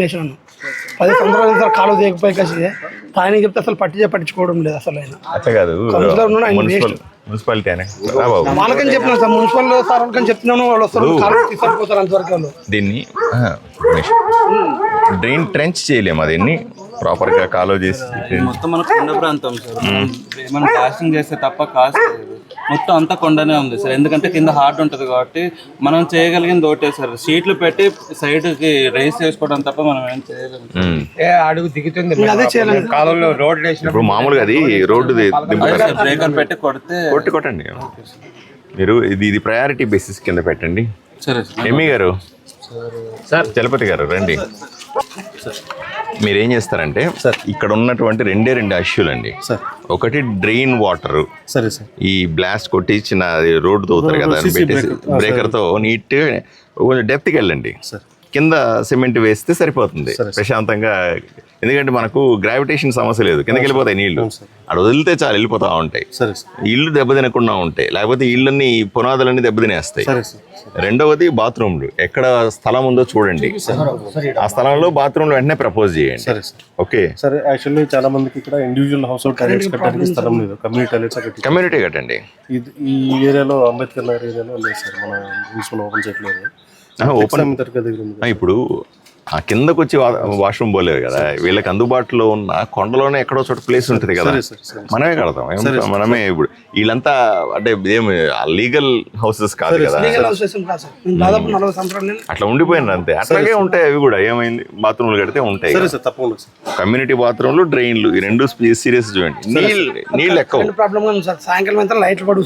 వేసాను 10 సంవత్సరాల సార్ కాలు దిగపోయి కసి ఆయన చెప్తే అసలు పట్టించుకోవడం లేదు అసలు ఆయన అట్లా కాదు మున్సిపాలిటీ వాళ్ళకని చెప్తున్నాను సార్ మున్సిపల్ సార్ వాళ్ళకని చెప్తున్నాను వాళ్ళు వస్తారు కాలు తీసుకుపోతారు అంతవరకు వాళ్ళు దీన్ని డ్రైన్ ట్రెంచ్ చేయలేము దీన్ని ప్రాపర్ గా కాలో చేసి మొత్తం మన కొండ ప్రాంతం సార్ మనం కాస్టింగ్ చేస్తే తప్ప కాస్ట్ మొత్తం అంతా కొండనే ఉంది సార్ ఎందుకంటే కింద హార్డ్ ఉంటుంది కాబట్టి మనం చేయగలిగింది ఒకటే సార్ సీట్లు పెట్టి సైడ్ కి రైస్ చేసుకోవడం తప్ప మనం ఏం చేయగలం అడుగు దిగుతుంది అదే చేయాలి కాలంలో రోడ్ వేసినప్పుడు మామూలుగా అది రోడ్డు బ్రేకర్ పెట్టి కొట్టండి మీరు ఇది ప్రయారిటీ బేసిస్ కింద పెట్టండి. సరే ఎమ్మి గారు సార్ చలపతి గారు రండి. మీరేం చేస్తారంటే ఇక్కడ ఉన్నటువంటి రెండు ఇష్యూలు అండి. ఒకటి డ్రైన్ వాటర్ సరే సార్ ఈ బ్లాస్ట్ కొట్టించిన రోడ్డు తోగుతారు కదా బ్రేకర్ తో నీట్ కొంచెం డెప్త్కి వెళ్ళండి. కింద సిమెంట్ వేస్తే సరిపోతుంది ప్రశాంతంగా. ఎందుకంటే మనకు గ్రావిటేషన్ సమస్య లేదు, కిందకి వెళ్ళిపోతాయి నీళ్లు. అక్కడ వదిలితే చాలు వెళ్ళిపోతా ఉంటాయి. ఇల్లు దెబ్బతినకుండా ఉంటాయి, లేకపోతే ఇళ్ళన్నీ పునాదులన్నీ దెబ్బతినేస్తాయి. రెండవది బాత్రూమ్లు ఎక్కడ స్థలం ఉందో చూడండి, ఆ స్థలంలో బాత్రూమ్లు వెంటనే ప్రపోజ్ చేయండి. ఓకే సరే. యాక్చువల్లీ చాలా మందికి ఇక్కడ ఇండివిజువల్ హౌస్ హోల్డ్ టాయిలెట్స్ కట్టడానికి స్థలం లేదు, కమ్యూనిటీ కట్టండి. ఈ ఏరియాలో అంబేద్కర్ నగర్ ఏరియాలో లేదు సార్, మన మున్సిపల్ ఓపెన్ చేయట్లేదు. ఓపెన్ ఇప్పుడు ఆ కిందకు వచ్చి వాష్రూమ్ పోలేరు కదా, వీళ్ళకి అందుబాటులో ఉన్న కొండలోనే ఎక్కడో చోట ప్లేస్ ఉంటుంది కదా, మనమే కడతాం. మనమే ఇప్పుడు వీళ్ళంతా అంటే ఏమి లీగల్ హౌసెస్ కాదు కదా, అట్లా ఉండిపోయినారు అంతే. అట్లాగే ఉంటాయి అవి కూడా. ఏమైంది బాత్రూమ్లు కడితే ఉంటాయి, కమ్యూనిటీ బాత్రూమ్లు డ్రైన్లు ఈ రెండు సీరియస్ చూడండి. నీళ్ళు ఎక్కువ సాయంకాలం లైట్లు పడు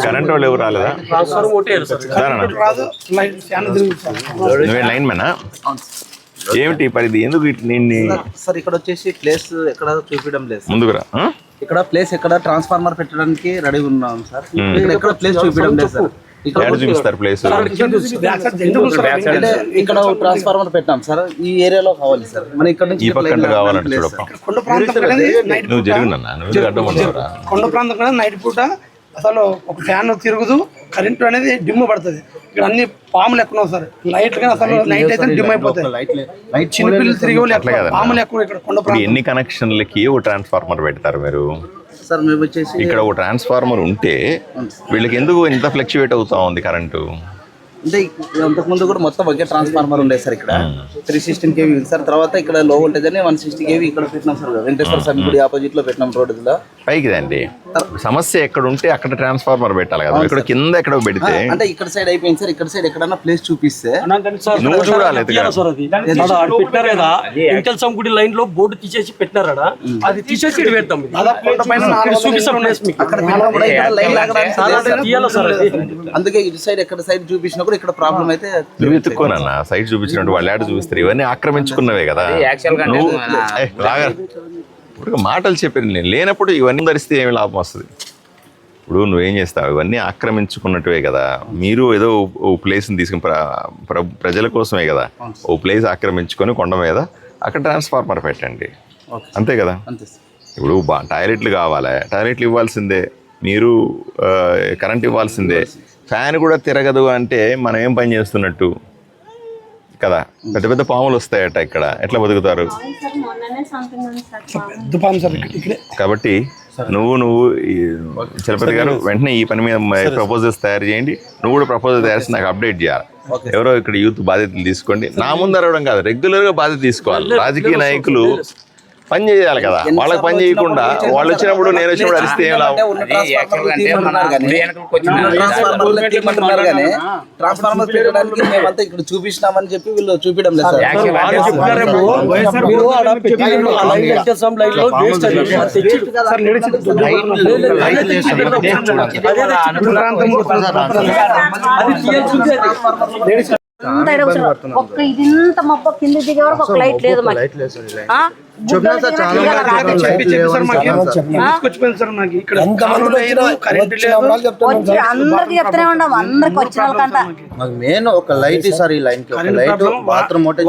కరెంట్ వాళ్ళు ఎవరు రాలేదా? నువ్వే లైన్ మ్యానా? ఏమిటి పరిధి? ఎందుకు సార్ ఇక్కడ వచ్చేసి ప్లేస్ ఎక్కడ చూపించడం లేదు ముందుకురా. ఇక్కడ ప్లేస్ ఎక్కడ ట్రాన్స్ఫార్మర్ పెట్టడానికి రెడీ ఉన్నాం సార్. ఇక్కడ ప్లేస్ చూపించడం లేదు సార్. చూపిస్తారు ప్లేస్ ఇక్కడ ట్రాన్స్ఫార్మర్ పెట్టాం సార్, ఈ ఏరియాలో కావాలి సార్. మన ఇక్కడ నుంచి ఈ పక్కన కావాలంటే చూడప్ప నువ్వు జరుగునన్నా, నువ్వు అడ్డం ఉండవురా. కొండ ప్రాంతం కదా, నైట్ పూట అసలు ఒక ఫ్యాన్ తిరుగుదు, కరెంటు అనేది డిమ్ పడుతుంది. ఇక్కడ అన్ని పాములు ఎక్కువ సార్, లైట్ గా అసలు నైట్ అయితే డిమ్ అయిపోతాయి. చిన్నపిల్లలు తిరిగి పాములు ఎక్కువ ఇక్కడ కొండ ప్రాంతం. ఎన్ని కనెక్షన్లకి ఓ ట్రాన్స్ఫార్మర్ పెడతారు మీరు? సార్ మేము వచ్చేసి ఇక్కడ ఒక ట్రాన్స్ఫార్మర్ ఉంటే వీళ్ళకి ఎందుకు ఇంత ఫ్లక్చువేట్ అవుతా ఉంది కరెంటు? అంటే అంతకుముందు కూడా మొత్తం ఒకే ట్రాన్స్ఫార్మర్ ఉండేది సార్. ఇక్కడ 316 kV సార్. తర్వాత ఇక్కడ లో వోల్టేజ్ అని 160 kV ఇక్కడ పెట్టినాం సార్. వెంకటేశ్వర స్వామి గుడి ఆపోజిట్ లో పెట్టినాం రోడ్డులో పైకి. అండి సమస్య ఎక్కడ ఉంటే అక్కడ ట్రాన్స్ఫార్మర్ పెట్టాలి కదా, ఇక్కడ కింద ఎక్కడో పెడితే. అంటే ఇక్కడ సైడ్ అయిపోయింది సార్, ఇక్కడ సైడ్ ఎక్కడన్నా ప్లేస్ చూపిస్తే నువ్వు చూడాలి. వెంకటేశ్వర గుడి లైన్ లో బోర్డు తీసేసి పెట్టినారా, అది తీసేసి పెడతాం. అందుకే ఇటు సైడ్ ఎక్కడ సైడ్ చూపించినా కూడా ఇక్కడ ప్రాబ్లం అయితే నువ్వు ఎత్తుకోనన్నా. సైడ్ చూపించినట్టు వాళ్ళు యాడ్ చూపిస్తారు. ఇవన్నీ ఆక్రమించుకున్నవే కదా. ఇప్పుడు మాటలు చెప్పాను నేను, లేనప్పుడు ఇవన్నీ ధరిస్తే ఏమి లాభం వస్తుంది? ఇప్పుడు నువ్వేం చేస్తావు? ఇవన్నీ ఆక్రమించుకున్నట్టువే కదా. మీరు ఏదో ఓ ప్లేస్ని తీసుకుని ప్రజల కోసమే కదా ఓ ప్లేస్ ఆక్రమించుకొని కొండ మీద అక్కడ ట్రాన్స్ఫార్మర్ పెట్టండి, అంతే కదా. ఇప్పుడు టాయిలెట్లు కావాలి, టాయిలెట్లు ఇవ్వాల్సిందే, మీరు కరెంట్ ఇవ్వాల్సిందే. ఫ్యాన్ కూడా తిరగదు అంటే మనం ఏం పని చేస్తున్నట్టు కదా. పెద్ద పెద్ద పాములు వస్తాయట ఇక్కడ, ఎట్లా బతుకుతారు? కాబట్టి నువ్వు చలపతి గారు వెంటనే ఈ పని మీద ప్రపోజల్స్ తయారు చేయండి. నువ్వు కూడా ప్రపోజల్ తయారు చేసి నాకు అప్డేట్ చేయాలి. ఎవరో ఇక్కడ యూత్ బాధ్యతలు తీసుకోండి. నా ముందు అరవడం కాదు, రెగ్యులర్గా బాధ్యత తీసుకోవాలి. రాజకీయ నాయకులు పని చేయాలి కదా, వాళ్ళకి పని చేయకుండా వాళ్ళు వచ్చినప్పుడు నేను వచ్చినప్పుడు అరిస్తే ఏం లాభం? ట్రాన్స్ఫార్మర్ పెట్టడానికి మేమంతా ఇక్కడ చూపిస్తామని చెప్పి వీళ్ళు చూపించడం లేదు ఒక్క ఇది ఇంత మబ్బ కింద దిగే వరకు ఒక లైట్ లేదు. తీసుకొచ్చిపోయింది సార్ మాకు ఇక్కడ కరెంట్ లేదు. వచ్చి అందరికి చెప్తూనే ఉన్నాం, అందరికి వచ్చిన వాళ్ళకంట. మాకు మెయిన్ ఒక లైట్ సార్, ఈ లైన్ కి ఒక లైట్, బాత్రూమ్ వాటర్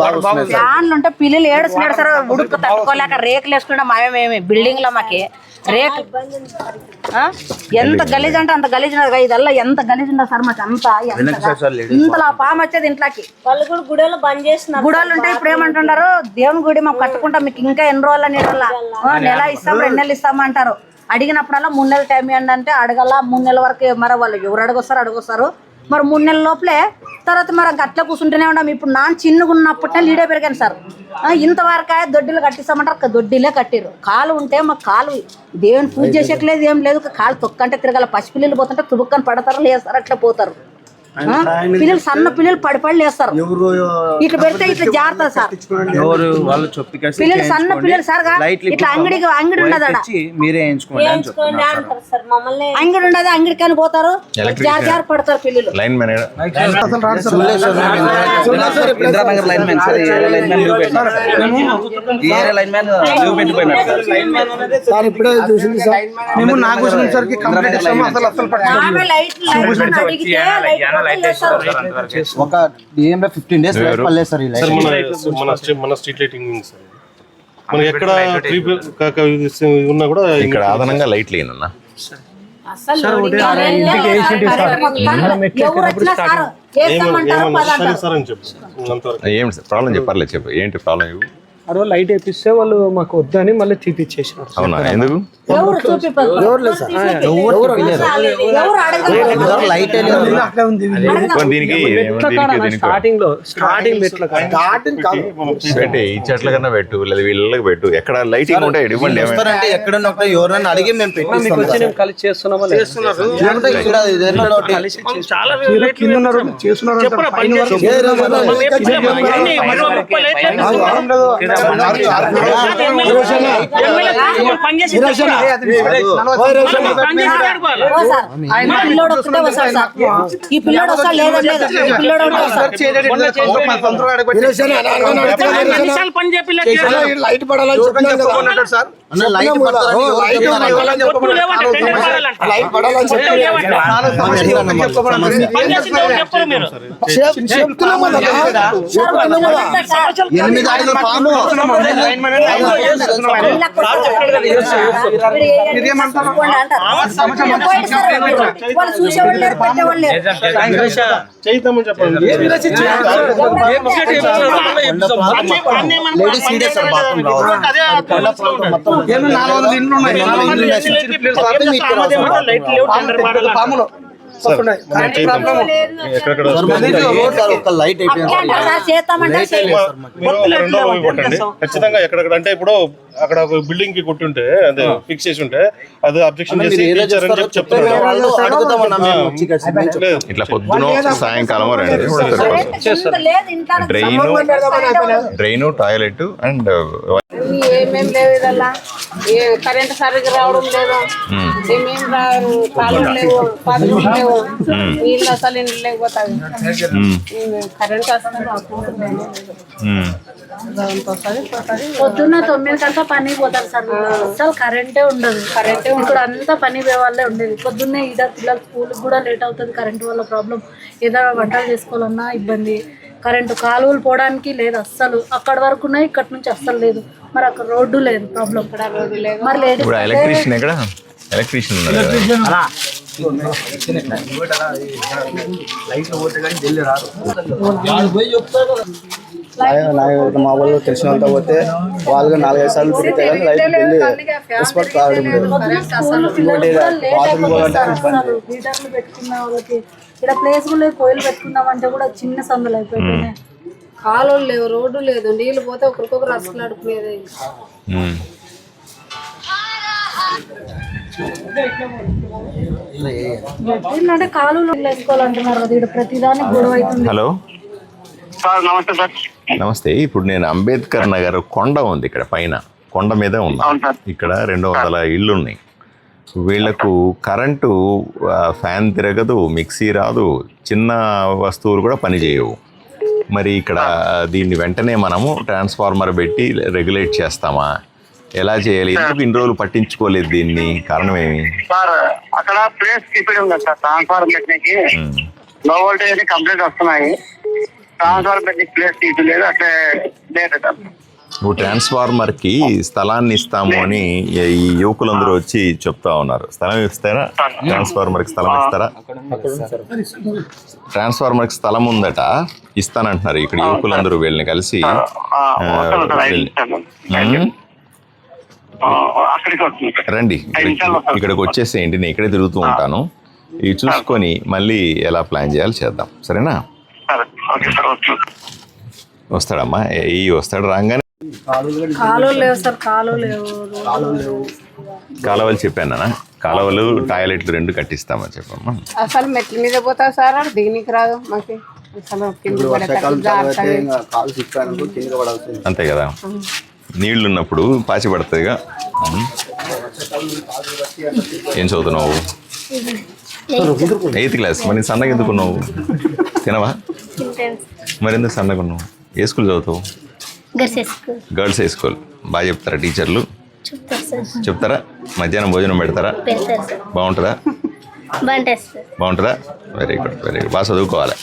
బాగా వస్తుంది. ఫ్యాన్లు ఉంటే పిల్లలు ఏడుస్తున్నాడు సార్, ఉడుకు తట్టుకోలేక రేకులు వేసుకుంటాం. మేమేమి బిల్డింగ్ లో మాకి రేకు ఎంత గలీజ్ అంటే అంత గలీజ్ ఉన్నది. ఇదల్లా ఎంత గలీజ్ ఉండదు సార్ మాకు, అంత ఇంతలా పాము వచ్చేది ఇంట్లోకి. వాళ్ళు కూడా గుడిలో బంద్ చేసిన గుడాలు ఉంటే ఇప్పుడు ఏమంటున్నారు, దేవుని గుడి మేము కట్టుకుంటాం, మీకు ఇంకా ఎన్ని రోజుల నీళ్ళ నెల ఇస్తాం 2 నెలలు ఇస్తామంటారు. అడిగినప్పుడల్లా 3 నెలలు టైం ఇవ్వండి అంటే అడగల. 3 నెలల వరకు మరి వాళ్ళు ఎవరు అడుగొస్తారు మరి 3 నెలల లోపలే. తర్వాత మరి గట్ల కూర్చుంటూనే ఉన్నాం. ఇప్పుడు నాన్న చిన్నగా ఉన్నప్పటినే లీడే పెరిగాను సార్. ఇంతవరకు దొడ్డిలు కట్టిస్తామంటారు, దొడ్డిలే కట్టిరు. కాలు ఉంటే మాకు కాలు దేవుని పూజ చేసేట్లేదు, ఏం లేదు. కాలు తొక్కంటే తిరగాల. పసిపిల్లలు పోతుంటే తుబుక్కని పడతారు, లేస్తారు, అట్లా పోతారు. పిల్లలు సన్న పిల్లలు పడి లేస్తారు. ఇట్లా పెడితే ఇట్లా జారుతుంది సార్. పిల్లలు సన్న పిల్లలు సార్, ఇట్లా అంగడి ఉండదు, అంగడి ఉండదు, అంగడి కానీ పోతారు, జారు పడతారు పిల్లలు. మేము నాగోసం సార్కి కంప్లీట్ ఇస్తాము. ఒక 15 days పర్లేదు సార్. మన స్ట్రీట్ లైటింగ్ సార్, మనకి ఎక్కడ ఉన్నా కూడా ఇక్కడ అదనంగా లైట్లు ఏనన్నా ఏం ప్రాబ్లం చెప్పాలి, చెప్పు ఏంటి ప్రాబ్లం? ఇవ్వు. లైట్ వేపిస్తే వాళ్ళు మాకు వద్దని మళ్ళీ తీపిచ్చేసారు. అవునా, ఎందుకు? స్టార్టింగ్ ఈ చెట్ల కన్నా పెట్టు, లేదా వీళ్ళకి పెట్టు, ఎక్కడ లైటింగ్ ఉంటాయి ఇవ్వండి. ఎక్కడన్నా ఎవరైనా అడిగి మేము పెట్టిస్తాం. కలిసి చేస్తున్నామా? ఈ పిల్లోడు వస్తాడు, లేదంటే లైట్ పడాలని సార్. ఖచ్చితంగా ఎక్కడెక్కడ అంటే ఇప్పుడు అక్కడ బిల్డింగ్ కి కొట్టుంటే అదే ఫిక్స్ చేసి ఉంటే అది అబ్జెక్షన్ ఇట్లా పొద్దున సాయంకాలం డ్రైన్ టాయిలెట్ అండ్ ఏమేమి లేవు, ఇదల్లా కరెంట్ సరిగ్గా రావడం లేదు, కాలువలు లేవు, పదులు లేవు, నీళ్ళు అసలు ఇంట్లో లేకపోతాయి. కరెంట్ పొద్దున్న 9 గంటల పని పోతారు సార్. అసలు కరెంటే ఉండదు. ఇక్కడ అంతా పని వాళ్ళే ఉండేది. పొద్దున్నే ఇద్దరు పిల్లలు స్కూల్కి కూడా లేట్ అవుతుంది కరెంటు వల్ల ప్రాబ్లం. ఏదైనా వంటలు చేసుకోవాలన్నా ఇబ్బంది. కరెంటు కాలువలు పోవడానికి లేదు అస్సలు. అక్కడ వరకు ఉన్నాయి, ఇక్కడ నుంచి అస్సలు లేదు. మరి అక్కడ రోడ్డు లేదు, ప్రాబ్లం. ఇక్కడ రోడ్డు లేదు. మరి లేదు. ఎలక్ట్రీషియన్ ఎక్కడ? ఎలక్ట్రీషియన్ మా వాళ్ళు తెలిసినంత పోతే వాళ్ళు 4-5 సార్లు తిరిగితే కానీ లైట్ వెళ్ళి రెస్పాట్ కావడం లేదు. ఇక్కడ ప్లేస్ కూడా లేదు. కోయిలు పెట్టుకున్నామంటే కూడా చిన్న సందులు అయిపోయినాయి. కాలువలు లేవు, రోడ్డు లేదు, నీళ్ళు పోతే ఒకరికొకరు అసలు అడుపులేదు. అంటే కాలువలు వేసుకోవాలంటున్నారు కదా, ఇక్కడ ప్రతిదానికి గొడవ అవుతుంది. హలో, నమస్తే. ఇప్పుడు నేను అంబేద్కర్ నగర్ కొండ ఉంది, ఇక్కడ పైన కొండ మీద ఉన్నా. ఇక్కడ 200 ఇళ్ళు ఉన్నాయి. వీళ్లకు కరెంటు ఫ్యాన్ తిరగదు, మిక్సీ రాదు, చిన్న వస్తువులు కూడా పనిచేయవు. మరి ఇక్కడ దీన్ని వెంటనే మనము ట్రాన్స్ఫార్మర్ పెట్టి రెగ్యులేట్ చేస్తామా? ఎలా చేయాలి? ఎందుకు ఇన్ని రోజులు పట్టించుకోలేదు దీన్ని? కారణం ఏమి? సార్ అక్కడ ప్లేస్ కీపింగ్ ఉంది సార్ ట్రాన్స్ఫార్మర్ పెట్టడానికి. లో వోల్టేజ్ కంప్లీట్ వస్తున్నాయి, ట్రాన్స్ఫార్మర్ పెట్టడానికి ప్లేస్ కీపింగ్ లేదు, అట్లే లేదు సార్. నువ్వు ట్రాన్స్ఫార్మర్కి స్థలాన్ని ఇస్తాము అని ఈ యువకులందరూ వచ్చి చెప్తా ఉన్నారు. స్థలం ఇస్తారా? ట్రాన్స్ఫార్మర్కి స్థలం ఇస్తారా? ట్రాన్స్ఫార్మర్కి స్థలం ఉందట, ఇస్తానంటున్నారు. ఇక్కడ యువకులందరూ వీళ్ళని కలిసి రండి, ఇక్కడికి వచ్చేసేయండి. నేను ఇక్కడే తిరుగుతూ ఉంటాను. ఇవి చూసుకొని మళ్ళీ ఎలా ప్లాన్ చేయాలో చేద్దాం, సరేనా? వస్తాడమ్మా, వస్తాడు. రాగానే కాలువలు చెప్పాను, కాలువలు టాయిలెట్లు 2 కట్టిస్తామని చెప్పమ్మా. అసలు మెట్ల మీద పోతా సార్, దిగనికి రాదు మాకు. అసలు అంతే కదా, నీళ్లు ఉన్నప్పుడు పాచి పడుతుందిగా. ఏం చదువుతున్నావు? 8th class. మరి సన్నగా ఎందుకున్నావు? తినవా? మరి ఎందుకు సన్నగా ఉన్నావు? ఏ స్కూల్ చదువుతావు? Girls high school. బాగా చెప్తారా టీచర్లు? చెప్తారా? మధ్యాహ్నం భోజనం పెడతారా? బాగుంటుందా? బాగుంటుందా? Very good, very good. బాగా చదువుకోవాలి.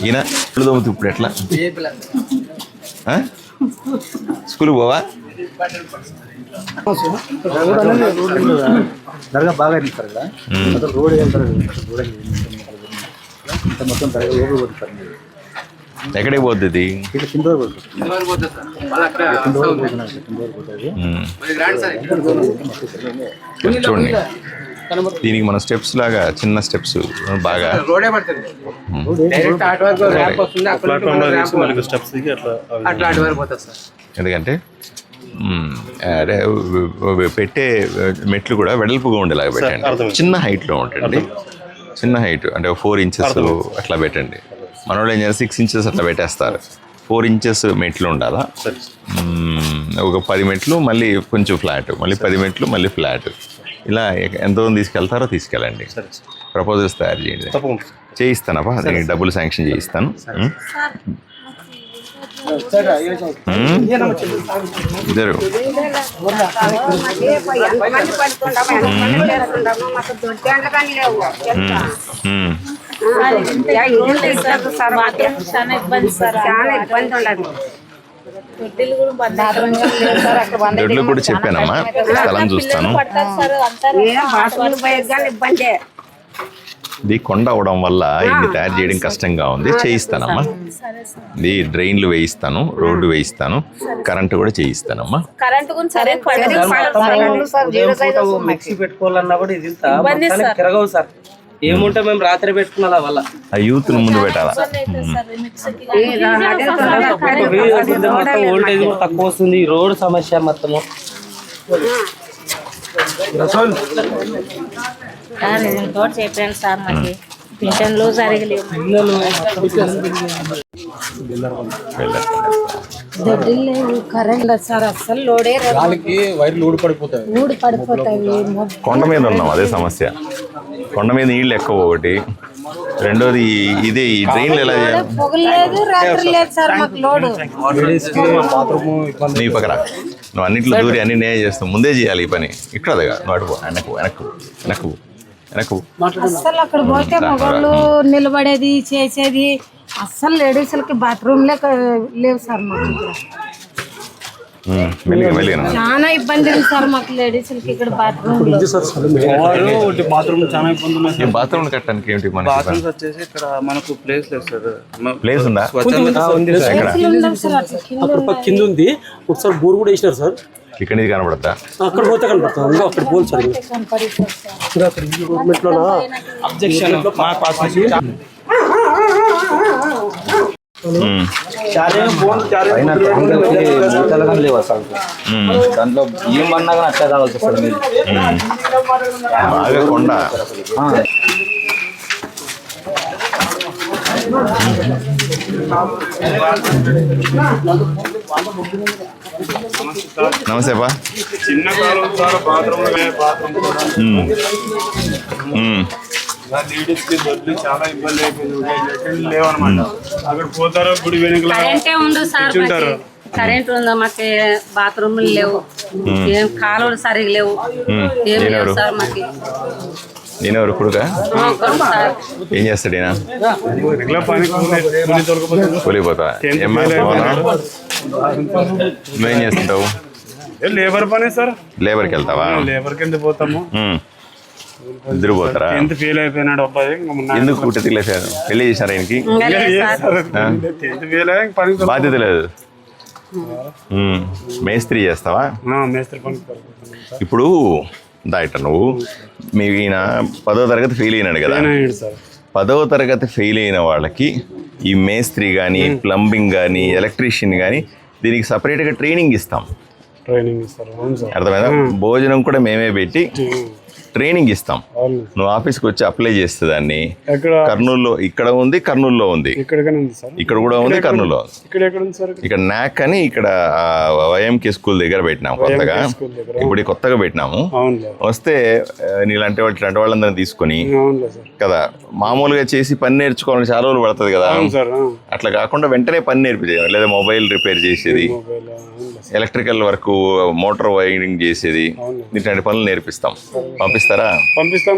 ఈయన ఇప్పుడు తోముతూ ఇప్పుడు ఎట్లా? స్కూల్కి పోవా? బాగా రోడ్ మొత్తం ఎక్కడికి పోతుంది? చూడండి, దీనికి మన స్టెప్స్ లాగా చిన్న స్టెప్స్ బాగా ఎందుకంటే పెట్టే మెట్లు కూడా వెడల్పుగా ఉండేలాగా పెట్టండి. చిన్న హైట్లో ఉంటుంది, చిన్న హైట్ అంటే 4 inches అట్లా పెట్టండి. మనోళ్ళు ఏం చేయాలి, 6 inches అట్లా పెట్టేస్తారు. 4 inches మెట్లు ఉండాలా. ఒక 10 మెట్లు, మళ్ళీ కొంచెం ఫ్లాట్, మళ్ళీ 10 మెట్లు, మళ్ళీ ఫ్లాట్. ఇలా ఎంతమంది తీసుకెళ్తారో తీసుకెళ్ళండి. ప్రపోజల్స్ తయారు చేయండి, చేయిస్తానప్పా. నేను డబ్బులు శాంక్షన్ చేయిస్తాను. ఇద్దరు దొడ్లు కూడా చెప్పానమ్మా, స్థలం చూస్తాను. ఇది కొండ అవడం వల్ల ఇన్ని తయారు చేయడం కష్టంగా ఉంది. చేయిస్తానమ్మా. ఇది డ్రైన్లు వేయిస్తాను, రోడ్డు వేయిస్తాను, కరెంటు కూడా చేయిస్తానమ్మా. మిక్సీ పెట్టుకోవాలన్నా కూడా ఇది తిరగవు సార్. ఏముంటే మేము రాత్రి పెట్టుకున్నా వల్ల ఆ యూత్ ముందు పెట్టాలా. ఓల్టేజ్ కూడా తక్కువ వస్తుంది. రోడ్ సమస్య మొత్తము. చెప్పండి సార్, మాకు పింఛన్లు జరగలేవు. కరెంట్ సార్ అసలు లోడే ఊడిపడిపోతాయి. కొండ మీద ఉన్నాం, అదే సమస్య. కొండ మీద నీళ్ళు ఎక్కువ ఒకటి, రెండోది ఇదే ఈ డ్రైన్లు ఎలా చేయాలి? పొగలేదు, రాత్రి లేదు సార్ మాకు లోడు. నీ పక్కన నువ్వు అన్నింటిలో దూరి అన్ని నేనే చేస్తావు. ముందే చేయాలి ఈ పని. ఇక్కడ అదిగా నువ్వు అడుగు, వెనక్కు వెనక్కు వెనక్కు వెనక్కు. అస్సలు అక్కడ పోతే మగవాళ్ళు నిలబడేది చేసేది. అస్సలు లేడీస్లకి బాత్రూమ్ లేవు సార్ మాకు. చాలా ఇబ్బంది ఉంది సార్ మాకు లేడీస్లకి ఇక్కడ బాత్రూమ్. బాత్రూమ్ చాలా ఇబ్బంది ఉన్నాయి. బాత్రూమ్ కట్టడానికి ఏంటి? బాత్రూమ్స్ వచ్చేసి ఇక్కడ మనకు ప్లేస్ లేదు సార్. ప్లేస్ ఉందా? అక్కడ కింద ఉంది. ఒకసారి బోర్ కూడా వేసినారు సార్. ఇక్కడ నుంచి కనబడతా? అక్కడ పోతే కనబడతా. ఇంకా అక్కడ పోల్ సార్. గవర్నమెంట్ లో అబ్జెక్షన్ దాంట్లో ఏమన్నా కానీ అట్లా కావాల్సి వస్తుంది. మీరు బాగా కొండ. నమస్తే బా. చిన్న కాలం బాత్రూమ్ లేడీస్ కి దొడ్లు చాలా ఇబ్బంది అయిపోయింది. లెటర్లు లేవన్నమాట. అక్కడ పోతారో గుడి వెనుకల కరెంటే ఉంది సార్ మాకు. కరెంట్ ఉందా మాకు, బాత్రూమ్లు లేవు, ఏం కాలువలు సరిగా లేవు, ఏం లేవు సార్ మాకు. నేను ఎవరు కొడుకా? సార్ ఏం చేస్తాడు ఈయన? పని కూలిపోతా. నువ్వేం చేస్తుంటావు? లేబర్ పనే సార్. లేబర్కి వెళ్తావా? లేబర్ కింద పోతాము. ఇద్దరు పోతారా? ఫెయిల్ అయిపోయినాడు అబ్బాయి. ఎందుకు పుట్టలేదు? పెళ్లి చేశారు ఆయనకి? ఫెయిల్ అయ్యి పని బాధ్యత లేదు. మేస్త్రి చేస్తావా? మేస్త్రి పని. ఇప్పుడు దాయట నువ్వు మీ ఈయన 10వ తరగతి ఫెయిల్ అయినాడు కదా, 10వ తరగతి ఫెయిల్ అయిన వాళ్ళకి ఈ మేస్త్రి కానీ, ప్లంబింగ్ కానీ, ఎలక్ట్రీషియన్ కానీ దీనికి సపరేట్గా ట్రైనింగ్ ఇస్తాం. అర్థమైందా? భోజనం కూడా మేమే పెట్టి ట్రైనింగ్ ఇస్తాం. నువ్వు ఆఫీస్కి వచ్చి అప్లై చేస్తే దాన్ని కర్నూలులో ఇక్కడ ఉంది, కర్నూలులో ఉంది, ఇక్కడ కూడా ఉంది, కర్నూలులో. ఇక్కడ నాక్ అని ఇక్కడ వైఎంకే స్కూల్ దగ్గర పెట్టినాము కొత్తగా. ఇప్పుడు కొత్తగా పెట్టినాము. వస్తే నీలాంటి వాళ్ళందరినీ తీసుకొని కదా, మామూలుగా చేసి పని నేర్చుకోవాలని చాలా రోజులు పడుతుంది కదా. అట్లా కాకుండా వెంటనే పని నేర్పించేది, లేదా మొబైల్ రిపేర్ చేసేది, ఎలక్ట్రికల్ వర్క్, మోటార్ వైరింగ్ చేసేది, ఇట్లాంటి పనులు నేర్పిస్తాం. పంపిస్తారా? పంపిస్తాం.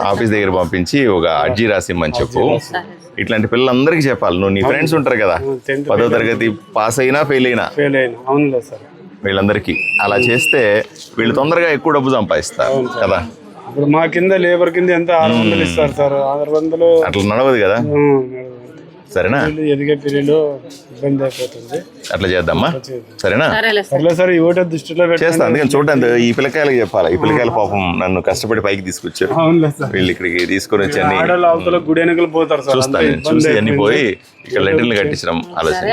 ఆఫీస్ దగ్గర పంపించి ఒక అర్జీ రాసిమ్మని చెప్పు. ఇట్లాంటి పిల్లలందరికీ చెప్పాలి. నువ్వు నీ ఫ్రెండ్స్ ఉంటారు కదా, 10వ తరగతి పాస్ అయినా ఫెయిల్ అయినా, వీళ్ళందరికీ అలా చేస్తే వీళ్ళు తొందరగా ఎక్కువ డబ్బు సంపాదిస్తారు కదా. ఇప్పుడు మా కింద లేబర్ కింద ఎంత 600 ఇస్తారు సార్. 600 అట్లా నడవదు కదా. సరేనా? ఎదిగే పిల్లలు ఇబ్బంది అయిపోతుంది. అట్లా చేద్దామా? సరేనా? సరే సార్, ఈ ఓట దృష్టిలో చేస్తా. అందుకని చూడండి, ఈ పిల్లకాయలకు చెప్పాలి. ఈ పిల్లకాయలు పాపం నన్ను కష్టపడి పైకి తీసుకొచ్చారు. వీళ్ళు ఇక్కడికి తీసుకొని వచ్చి అన్ని గుడి వెనకలు పోతారు సార్. చూస్తాను, చూసి అన్ని పోయి ఇక్కడ లెటర్లు కట్టించడం ఆలోచన.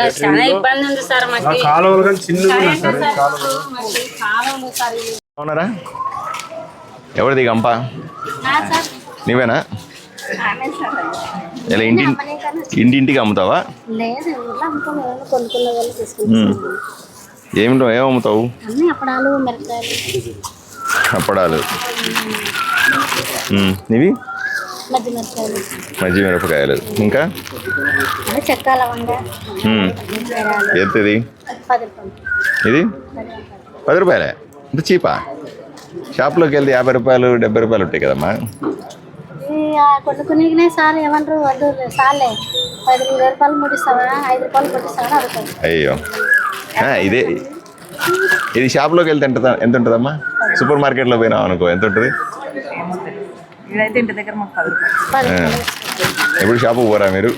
కాలువలు కానీ చిన్నగా అవునారా? ఎవరిది గంప? నీవేనా? ఇలా ఇంటింటికి అమ్ముతావా? ఏమిటో ఏం అమ్ముతావు? అప్పడాలు. ఇవి మజ్జి మిరపకాయలు. ఇంకా ఎంతది? ఇది 10 రూపాయలే. ఇంత చీపా? షాప్లోకి వెళ్తే 50 రూపాయలు 70 రూపాయలు ఉంటాయి కదమ్మా. కొనుక్కునే సార్ ఏమంటారు, వద్దు సార్లే 10 రూపాయలు ముడిస్తావా, 5 రూపాయలు ముడిస్తావా అడుగుతారు. అయ్యో, ఇదే ఇది షాప్లోకి వెళ్తే ఎంత ఉంటుందమ్మా? సూపర్ మార్కెట్లో పోయినావు అనుకో, ఎంత ఉంటుంది? ఎప్పుడు షాపుకి పోరా మీరు?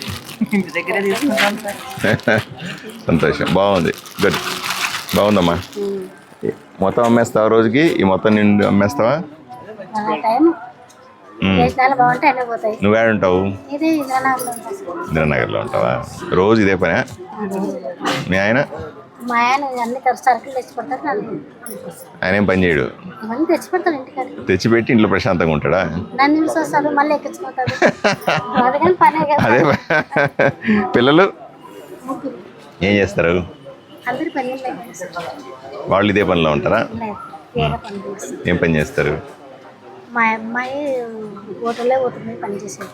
సంతోషం, బాగుంది, గుడ్, బాగుందమ్మా. మొత్తం అమ్మేస్తావా రోజుకి? ఈ మొత్తం నిండు అమ్మేస్తావా? నువ్వేడుంటావు? ఇంద్రనగర్లో ఉంటావా? రోజు ఇదే పనే? మీ ఆయన? ఆయన ఏం పని చేయడు? తెచ్చిపెట్టి ఇంట్లో ప్రశాంతంగా ఉంటాడా? అదే. పిల్లలు ఏం చేస్తారు? వాళ్ళు ఇదే పనిలో ఉంటారా? ఏం పని చేస్తారు? మా అమ్మాయి హోటల్లో పోతుంది పని చేసేది,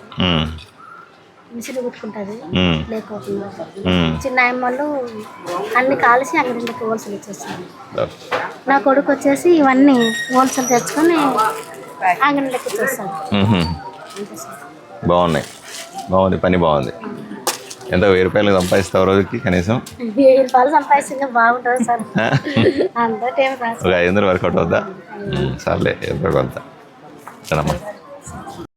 మిషన్ కుట్టుకుంటుంది లేకపోకుండా. చిన్న అమ్మాళ్ళు అన్ని కాల్చి అంగడికి హోల్సేల్ ఇచ్చేస్తాను. నా కొడుకు వచ్చేసి ఇవన్నీ హోల్సేల్ తెచ్చుకొని అంగడికి ఇచ్చేస్తాను. బాగున్నాయి, బాగుంది, పని బాగుంది. ఎంత 1000 రూపాయలు సంపాదిస్తావు రోజుకి కనీసం? 1000 రూపాయలు సంపాదిస్తే బాగుంటుంది సార్. అంత టైం ఒక 500 వర్కౌట్ అవుద్దా? సర్లే, ఎంతో కొంత.